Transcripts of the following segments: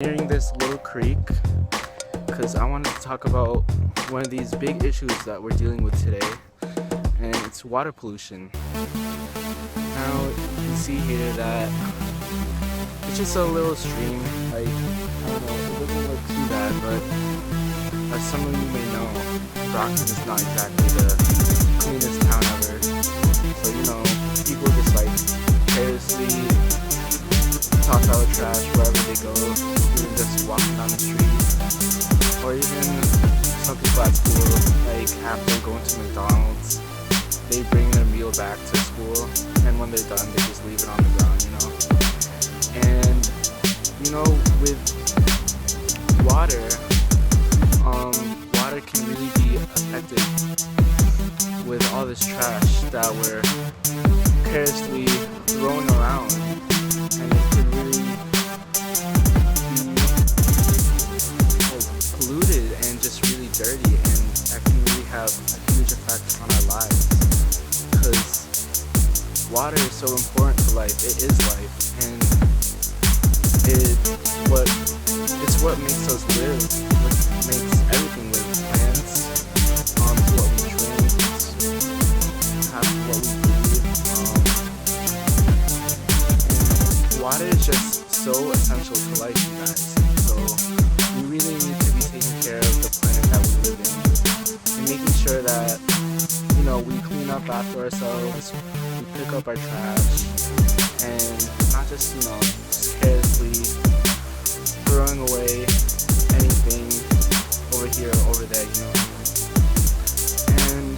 Nearing this little creek because I wanted to talk about one of these big issues that we're dealing with today, and it's water pollution. Now, you can see here that it's just a little stream. Like, I don't know, it doesn't look too bad, but as some of you may know, Brockton is not exactly the cleanest town ever. So, people just carelessly toss out trash wherever they go, even just walking down the street, or even some people at school, after going to McDonald's, they bring their meal back to school, and when they're done, they just leave it on the ground. And, with water, water can really be affected with all this trash that we're carelessly throwing around, and it can really be polluted and just really dirty, and that can really have a huge effect on our lives, because water is so important to life. It is life, and it's what makes us live, what makes everything live. Plants, to what we drink, half of what we breathe. And water is just so essential to life, you guys. So we really need to be taking care of the planet that we live in, and making sure that we clean up after ourselves, we pick up our trash, and not just just carelessly throwing away anything over here or over there, And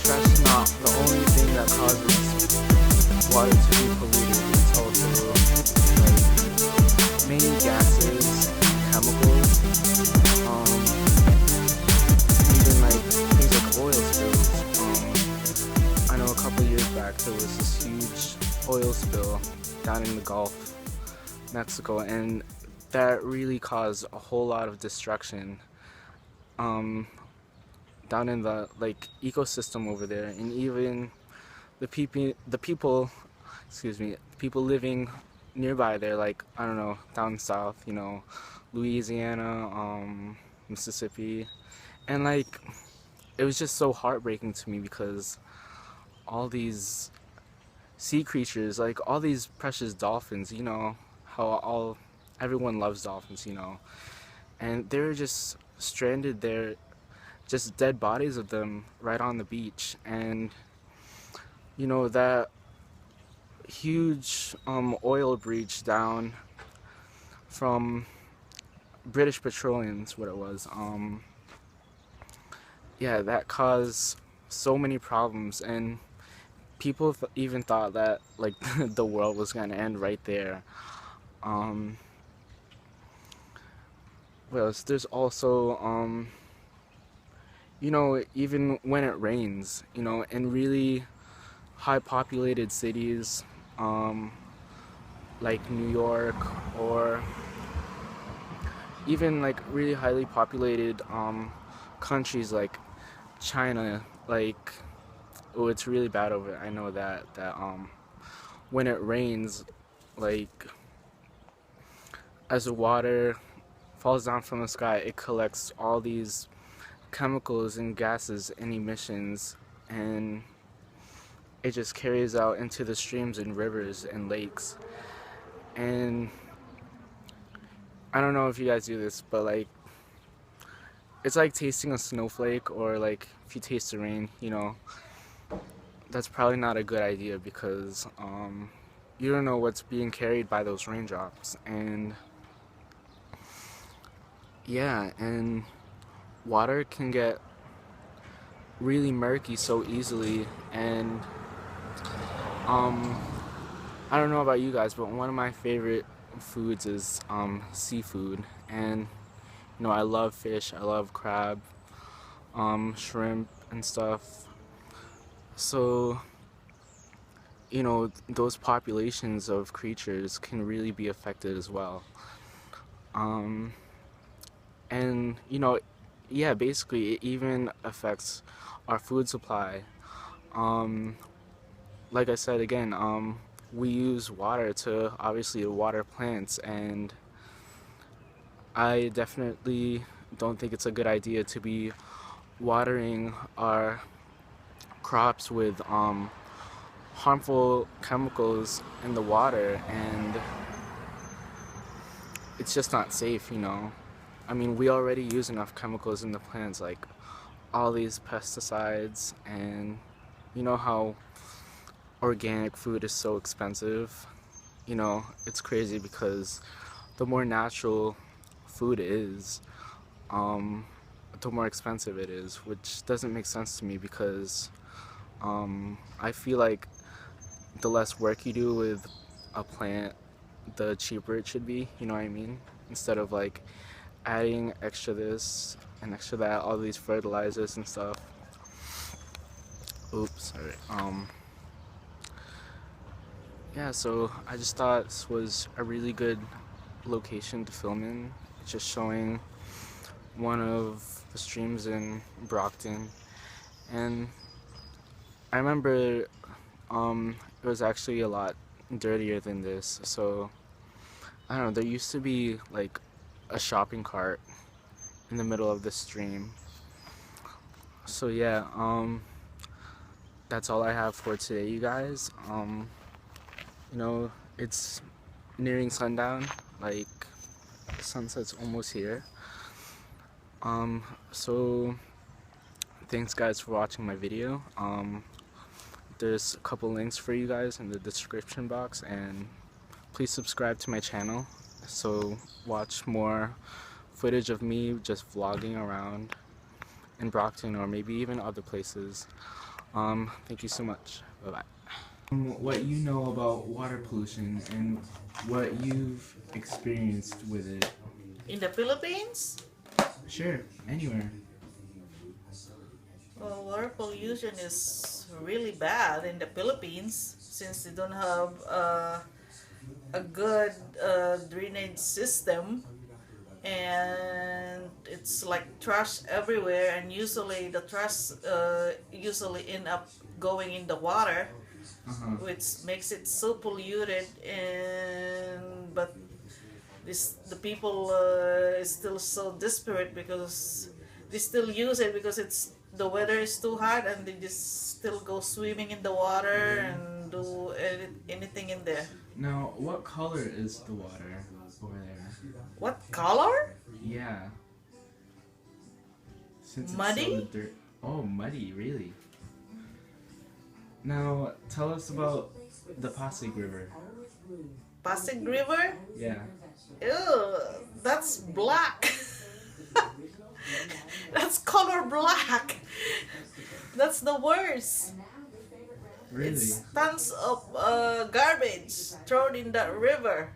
trash is not the only thing that causes water to be polluted. It's also many gases, chemicals, even things like oil spills. I know a couple years back there was this huge oil spill down in the Gulf, Mexico, and that really caused a whole lot of destruction down in the ecosystem over there, and even the people people living nearby there, I don't know, down south, Louisiana, Mississippi, and it was just so heartbreaking to me because all these sea creatures, all these precious dolphins, how everyone loves dolphins, and they were just stranded there, just dead bodies of them right on the beach. And that huge oil breach down from British Petroleum's what it was, yeah, that caused so many problems, and people even thought that the world was gonna end right there. What else? There's also even when it rains, in really high populated cities, like New York, or even really highly populated countries like China, oh, it's really bad over there. I know that when it rains, as the water falls down from the sky, it collects all these chemicals and gases and emissions, and it just carries out into the streams and rivers and lakes. And I don't know if you guys do this, but it's like tasting a snowflake, or if you taste the rain, that's probably not a good idea, because you don't know what's being carried by those raindrops. And yeah, and water can get really murky so easily. And I don't know about you guys, but one of my favorite foods is seafood. And I love fish, I love crab, shrimp and stuff. So those populations of creatures can really be affected as well. And yeah, basically it even affects our food supply. Like I said again, we use water to obviously water plants, and I definitely don't think it's a good idea to be watering our crops with harmful chemicals in the water, and it's just not safe, you know. I mean, we already use enough chemicals in the plants, like all these pesticides, and you know how organic food is so expensive. You know, it's crazy because the more natural food is, um, the more expensive it is, which doesn't make sense to me because I feel like the less work you do with a plant, the cheaper it should be, you know what I mean? Instead of like adding extra this and extra that, all these fertilizers and stuff. Oops, sorry. Yeah, so I just thought this was a really good location to film in. It's just showing one of the streams in Brockton, and I remember it was actually a lot dirtier than this. So I don't know, there used to be like a shopping cart in the middle of the stream. So yeah, that's all I have for today, you guys. You know, it's nearing sundown, like sunset's almost here. So thanks guys for watching my video. There's a couple links for you guys in the description box, and please subscribe to my channel so watch more footage of me just vlogging around in Brockton or maybe even other places. Thank you so much. Bye bye. What you know about water pollution and what you've experienced with it. In the Philippines, Sure, anywhere. well, water pollution is really bad in the Philippines since they don't have a good drainage system, and it's like trash everywhere, and usually the trash usually end up going in the water, which makes it so polluted. And but the people is still so desperate because they still use it because it's the weather is too hot, and they just still go swimming in the water and do anything in there. Now, what color is the water over there? What color? Yeah. Since Muddy? It's so oh, muddy, really? Now, tell us about the Pasig River. Pasig River? Yeah. Ew, that's black. That's color black. That's the worst. Really? It's tons of garbage thrown in that river.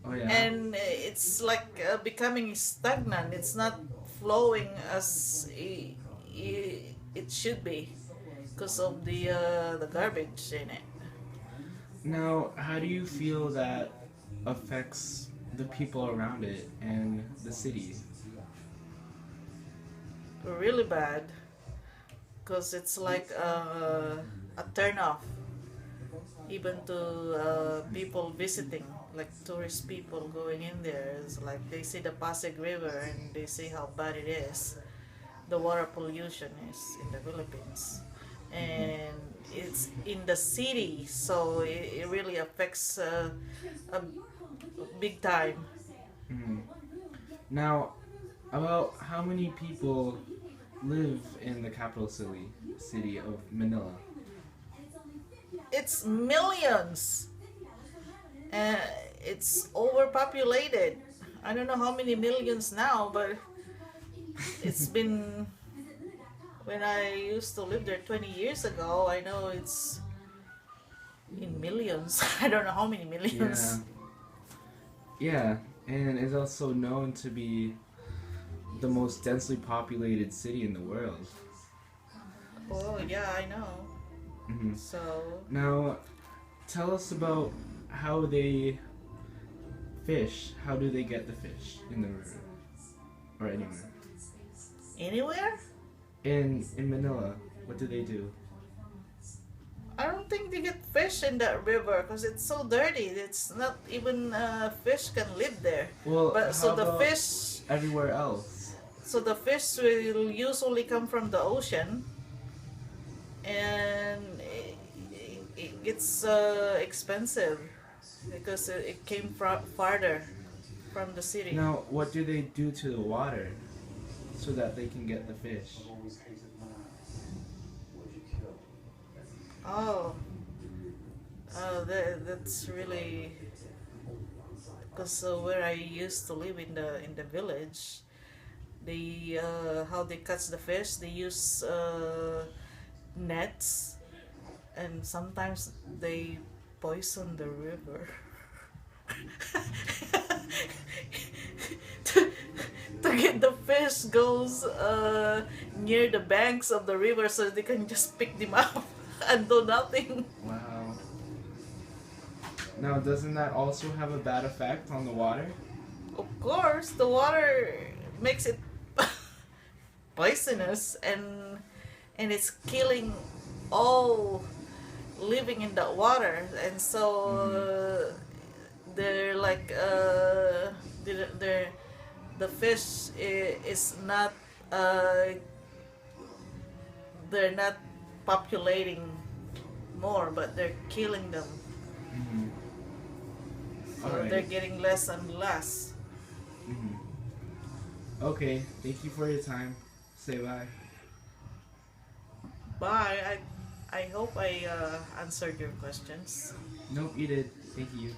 Oh yeah. And it's like becoming stagnant. It's not flowing as it should be because of the garbage in it. Now, how do you feel that affects the people around it and the city? Really bad, because it's like a turn off even to people visiting, like tourist people going in there. It's like they see the Pasig River and they see how bad it is, the water pollution is in the Philippines, and it's in the city, so it really affects a big time. Mhm. Now, about how many people live in the capital city of Manila? It's millions. It's overpopulated. I don't know how many millions now, but it's been, when I used to live there 20 years ago, I know it's in millions. I don't know how many millions. Yeah, and it's also known to be the most densely populated city in the world. Oh yeah, I know. Mhm. So Now, tell us about how they fish. How do they get the fish in the river or anywhere? anywhere? In Manila, what do they do? I don't think they get fish in that river because it's so dirty. It's not even fish can live there. Well, But so how the about fish, everywhere else? so the fish will usually come from the ocean, and it gets expensive because it came from farther from the city. Now, what do they do to the water so that they can get the fish? Oh, that's really because where I used to live in the village, they how they catch the fish. They use nets, and sometimes they poison the river. to, to get the fish goes near the banks of the river so they can just pick them up and do nothing. Wow. Now, doesn't that also have a bad effect on the water? Of course, the water makes it poisonous, and it's killing all living in the water, and so they're like they're the fish is not they're not populating more, but they're killing them. Mm-hmm. So Alright. they're getting less and less. Mm-hmm. Okay, thank you for your time. Say bye. Bye. I hope I answered your questions. Nope, you did. Thank you.